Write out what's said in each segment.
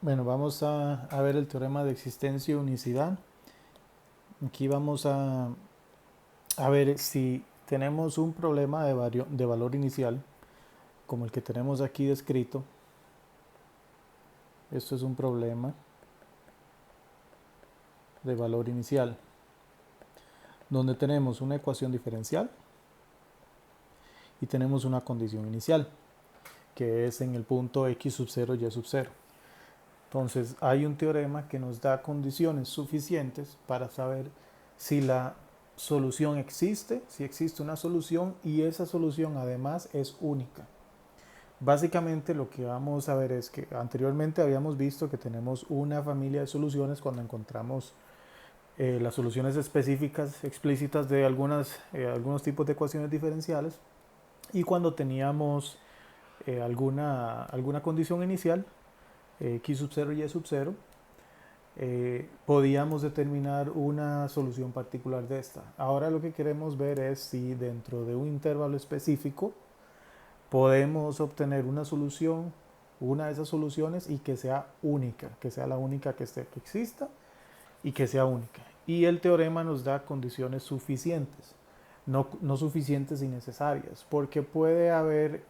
Bueno, vamos a ver el teorema de existencia y unicidad. Aquí vamos a ver si tenemos un problema de valor inicial, como el que tenemos aquí descrito. Esto es un problema de valor inicial, donde tenemos una ecuación diferencial y tenemos una condición inicial, que es en el punto x sub 0, y sub 0. Entonces hay un teorema que nos da condiciones suficientes para saber si la solución existe, si existe una solución y esa solución además es única. Básicamente lo que vamos a ver es que anteriormente habíamos visto que tenemos una familia de soluciones cuando encontramos las soluciones específicas, explícitas de algunos tipos de ecuaciones diferenciales, y cuando teníamos alguna condición inicial, x sub 0 y sub 0, podíamos determinar una solución particular de esta. Ahora lo que queremos ver es si dentro de un intervalo específico podemos obtener una solución, una de esas soluciones, y que sea única, que sea la única que exista y que sea única. Y el teorema nos da condiciones suficientes, no suficientes y necesarias, porque puede haber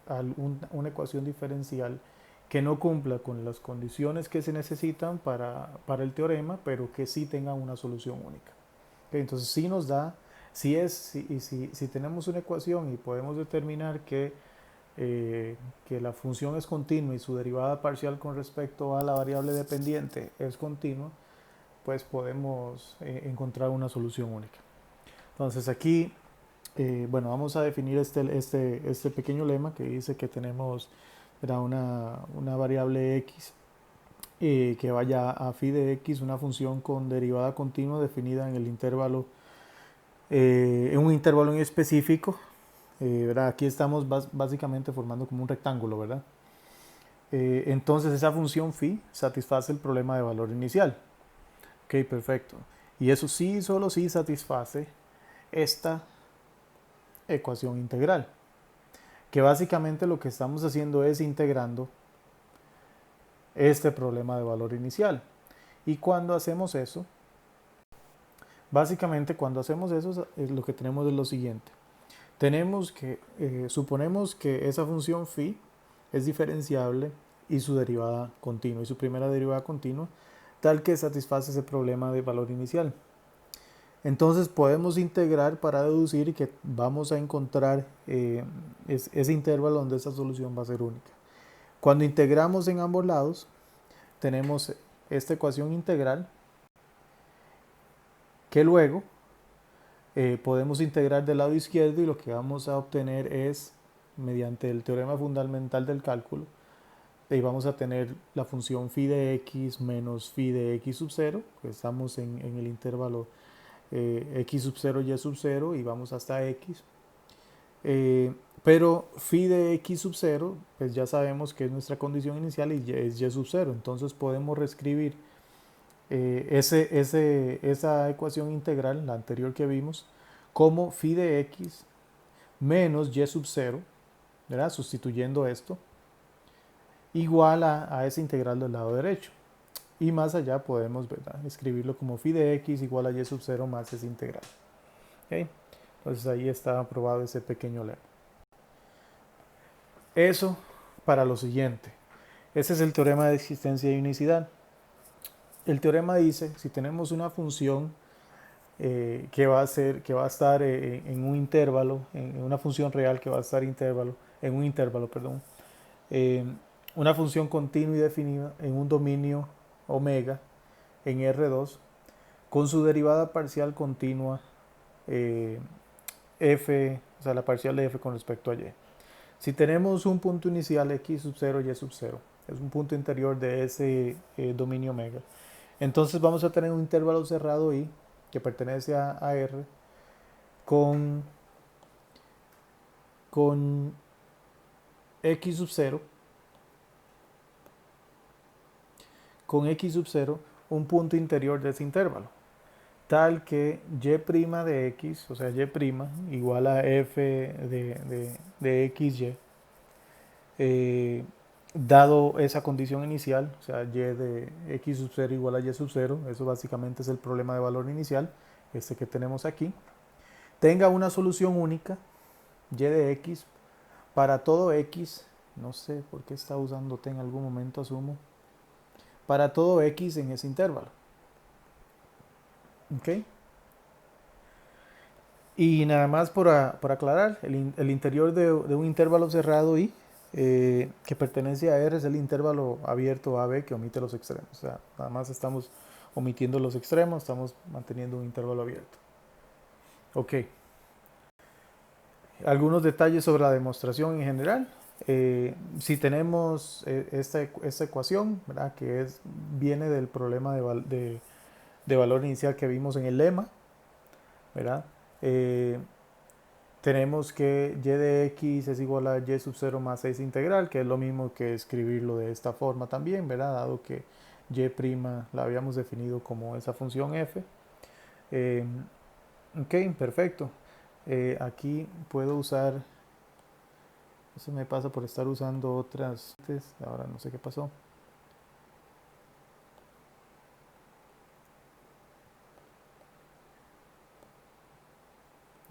una ecuación diferencial que no cumpla con las condiciones que se necesitan para el teorema, pero que sí tenga una solución única. Okay, entonces sí nos da, si tenemos una ecuación y podemos determinar que la función es continua y su derivada parcial con respecto a la variable dependiente es continua, pues podemos encontrar una solución única. Entonces aquí, bueno, vamos a definir este pequeño lema que dice que tenemos una variable x que vaya a phi de x, una función con derivada continua definida en el intervalo, en un intervalo en específico. ¿Verdad? Aquí estamos básicamente formando como un rectángulo, ¿verdad? Entonces esa función phi satisface el problema de valor inicial. Ok, perfecto. Y eso sí, solo sí satisface esta ecuación integral, que básicamente lo que estamos haciendo es integrando este problema de valor inicial. Y cuando hacemos eso, básicamente cuando hacemos eso, lo que tenemos es lo siguiente. Suponemos que esa función phi es diferenciable y su derivada continua, y su primera derivada continua, tal que satisface ese problema de valor inicial. Entonces podemos integrar para deducir que vamos a encontrar ese intervalo donde esa solución va a ser única. Cuando integramos en ambos lados, tenemos esta ecuación integral que luego podemos integrar del lado izquierdo, y lo que vamos a obtener es, mediante el teorema fundamental del cálculo, y vamos a tener la función phi de x menos phi de x sub 0, pues estamos en el intervalo x sub 0 y sub 0 y vamos hasta x. Pero phi de x sub 0, pues ya sabemos que es nuestra condición inicial y es y sub 0, entonces podemos reescribir esa ecuación integral, la anterior que vimos, como phi de x menos y sub 0, ¿verdad? Sustituyendo esto, igual a esa integral del lado derecho. Y más allá podemos, ¿verdad?, escribirlo como phi de x igual a y sub 0 más esa integral. ¿Okay? Entonces ahí está aprobado ese pequeño lema. Eso para lo siguiente. Ese es el teorema de existencia y unicidad. El teorema dice, si tenemos una función que va a estar en un intervalo, en una función real que va a estar en un intervalo, perdón, eh, una función continua y definida en un dominio omega en R2, con su derivada parcial continua f, o sea, la parcial de f con respecto a y. Si tenemos un punto inicial x sub 0 y sub 0, es un punto interior de ese dominio omega, entonces vamos a tener un intervalo cerrado i que pertenece a R con x sub 0, un punto interior de ese intervalo, tal que y' de x, o sea, y' igual a f de xy, dado esa condición inicial, o sea, y de x sub 0 igual a y sub 0, eso básicamente es el problema de valor inicial, este que tenemos aquí, tenga una solución única, y de x, para todo x, no sé por qué está usando t en algún momento, asumo, para todo x en ese intervalo. ¿Ok? Y nada más por aclarar, el interior de un intervalo cerrado I, que pertenece a R, es el intervalo abierto AB que omite los extremos. O sea, nada más estamos omitiendo los extremos, estamos manteniendo un intervalo abierto. Ok. Algunos detalles sobre la demostración en general. Si tenemos esta ecuación, ¿verdad? Que viene del problema de valor inicial que vimos en el lema, ¿verdad? Tenemos que y de x es igual a y sub 0 más 6 integral, que es lo mismo que escribirlo de esta forma también, ¿verdad? Dado que y' la habíamos definido como esa función f. Ok, perfecto. Aquí puedo usar, eso me pasa por estar usando otras, ahora no sé qué pasó.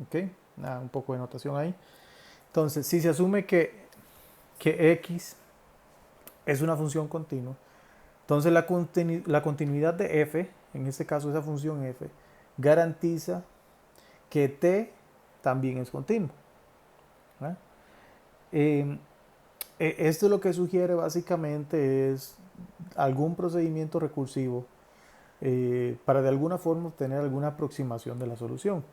Ok, nada, un poco de notación ahí. Entonces, si se asume que x es una función continua, entonces la continuidad de f, en este caso esa función f, garantiza que t también es continuo. Esto lo que sugiere básicamente es algún procedimiento recursivo para de alguna forma obtener alguna aproximación de la solución.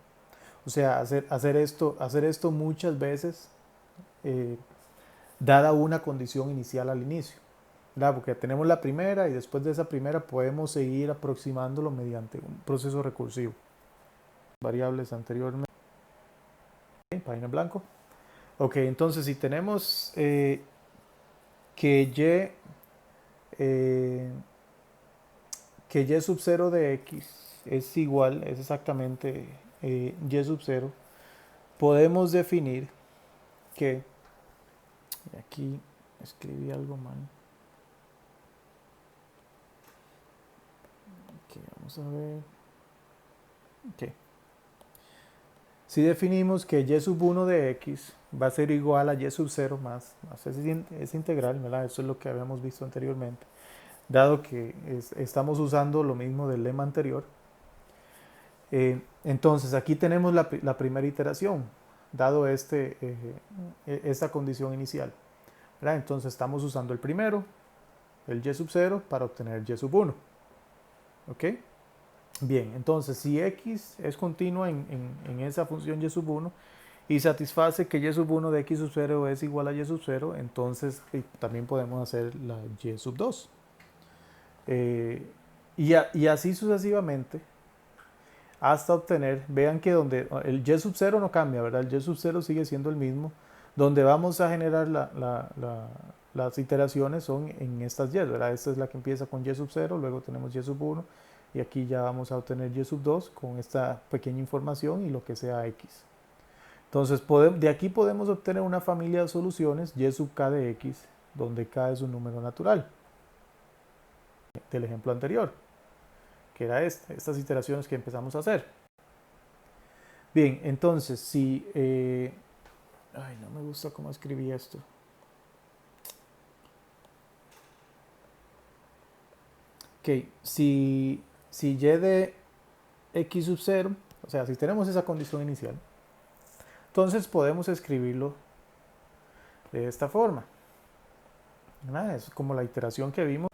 O sea, hacer esto muchas veces eh, dada una condición inicial al inicio. ¿Verdad? Porque tenemos la primera y después de esa primera podemos seguir aproximándolo mediante un proceso recursivo. Variables anteriormente. Okay, página en blanco. Ok, entonces si tenemos que eh, que y sub 0 de x es igual, es exactamente y sub 0, podemos definir que, aquí escribí algo mal, okay, vamos a ver, okay. Si definimos que y sub 1 de x va a ser igual a y sub 0 más esa integral, ¿verdad? Eso es lo que habíamos visto anteriormente, dado que estamos usando lo mismo del lema anterior. Entonces aquí tenemos la primera iteración, dado esta condición inicial, ¿verdad? Entonces estamos usando el primero, el y sub 0, para obtener y sub 1. ¿Ok? Bien, entonces si x es continua en esa función y sub 1 y satisface que y sub 1 de x sub 0 es igual a y sub 0, entonces también podemos hacer la y sub 2. Y así sucesivamente hasta obtener, vean que donde el y sub 0 no cambia, ¿verdad? El y sub 0 sigue siendo el mismo. Donde vamos a generar las iteraciones son en estas y, ¿verdad? Esta es la que empieza con y sub 0, luego tenemos y sub 1 y aquí ya vamos a obtener y sub 2 con esta pequeña información y lo que sea x. Entonces de aquí podemos obtener una familia de soluciones y sub k de x, donde k es un número natural, del ejemplo anterior, que era estas iteraciones que empezamos a hacer. Bien, entonces si... ay, no me gusta cómo escribí esto. Ok, si y de x sub 0, o sea, si tenemos esa condición inicial, entonces podemos escribirlo de esta forma. ¿Verdad? Es como la iteración que vimos.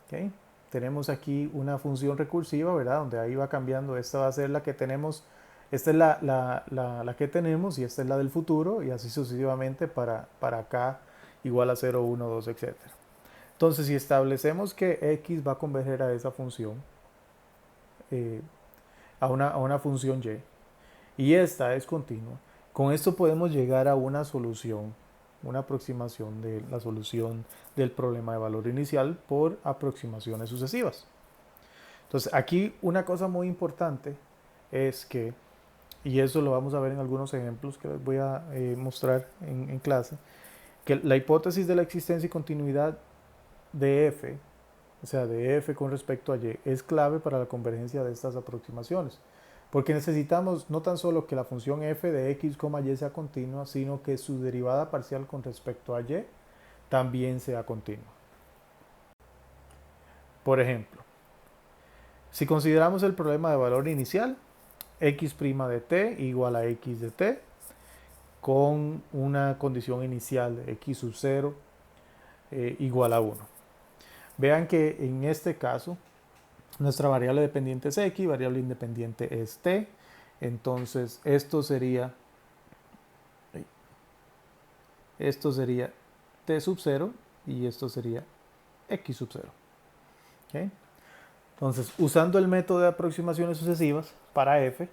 Okay. Tenemos aquí una función recursiva, ¿verdad? Donde ahí va cambiando. Esta va a ser la que tenemos, esta es la que tenemos y esta es la del futuro y así sucesivamente para acá igual a 0, 1, 2, etc. Entonces, si establecemos que x va a converger a esa función, a una función y esta es continua, con esto podemos llegar a una solución, una aproximación de la solución del problema de valor inicial por aproximaciones sucesivas. Entonces, aquí una cosa muy importante es que, y eso lo vamos a ver en algunos ejemplos que les voy a mostrar en clase, que la hipótesis de la existencia y continuidad de f, o sea, de f con respecto a y, es clave para la convergencia de estas aproximaciones. Porque necesitamos no tan solo que la función f de x, y sea continua, sino que su derivada parcial con respecto a y también sea continua. Por ejemplo, si consideramos el problema de valor inicial, x' de t igual a x de t, con una condición inicial de x sub 0 igual a 1. Vean que en este caso, nuestra variable dependiente es x, variable independiente es t, entonces esto sería t sub 0 y esto sería x sub 0. ¿Okay? Entonces, usando el método de aproximaciones sucesivas para f,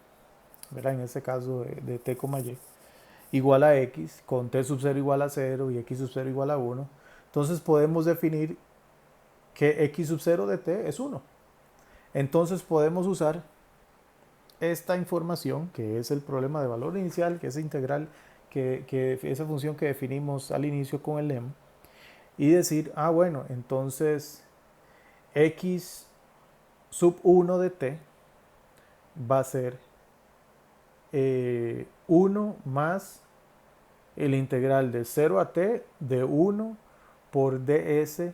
¿verdad? En este caso de t, y, igual a x, con t sub 0 igual a 0 y x sub 0 igual a 1, entonces podemos definir que x sub 0 de t es 1. Entonces podemos usar esta información, que es el problema de valor inicial, que es integral, que esa función que definimos al inicio con el lema, y decir, bueno, entonces x sub 1 de t va a ser 1 más el integral de 0 a t de 1 por ds,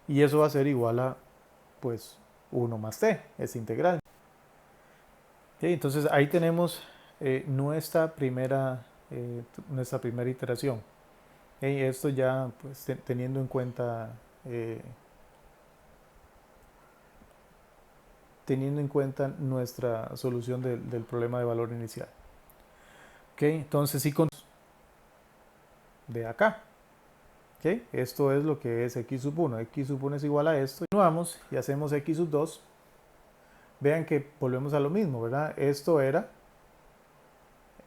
y eso va a ser igual a, pues, 1 más t, ese integral. ¿Sí? Entonces ahí tenemos nuestra primera iteración. ¿Sí? Esto ya, pues, teniendo en cuenta nuestra solución del problema de valor inicial. ¿Okay? Entonces, sí, de acá. ¿Okay? Esto es lo que es x sub 1. X sub 1 es igual a esto. Continuamos y hacemos x sub 2. Vean que volvemos a lo mismo, ¿verdad? Esto era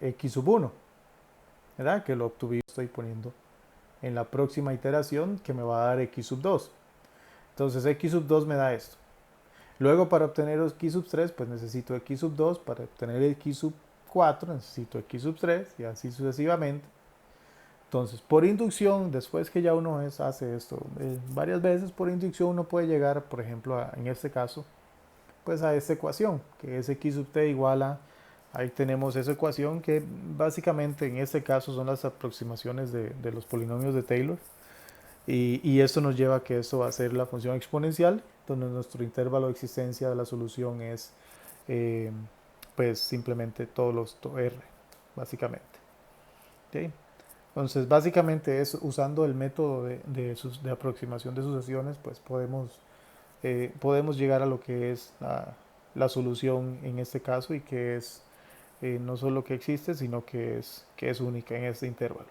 x sub 1, ¿verdad? Que lo obtuvimos, estoy poniendo en la próxima iteración, que me va a dar x sub 2. Entonces x sub 2 me da esto. Luego, para obtener x sub 3, pues necesito x sub 2. Para obtener x sub 4 necesito x sub 3 y así sucesivamente. Entonces, por inducción, después que ya uno hace esto varias veces, por inducción uno puede llegar, por ejemplo, en este caso, pues a esta ecuación, que es x sub t igual a, ahí tenemos esa ecuación que básicamente en este caso son las aproximaciones de los polinomios de Taylor, y esto nos lleva a que esto va a ser la función exponencial, donde nuestro intervalo de existencia de la solución es pues simplemente todos los r, básicamente. ¿Okay? Entonces, básicamente es usando el método de aproximación de sucesiones, pues podemos llegar a lo que es la solución en este caso, y que es no solo que existe, sino que es única en este intervalo.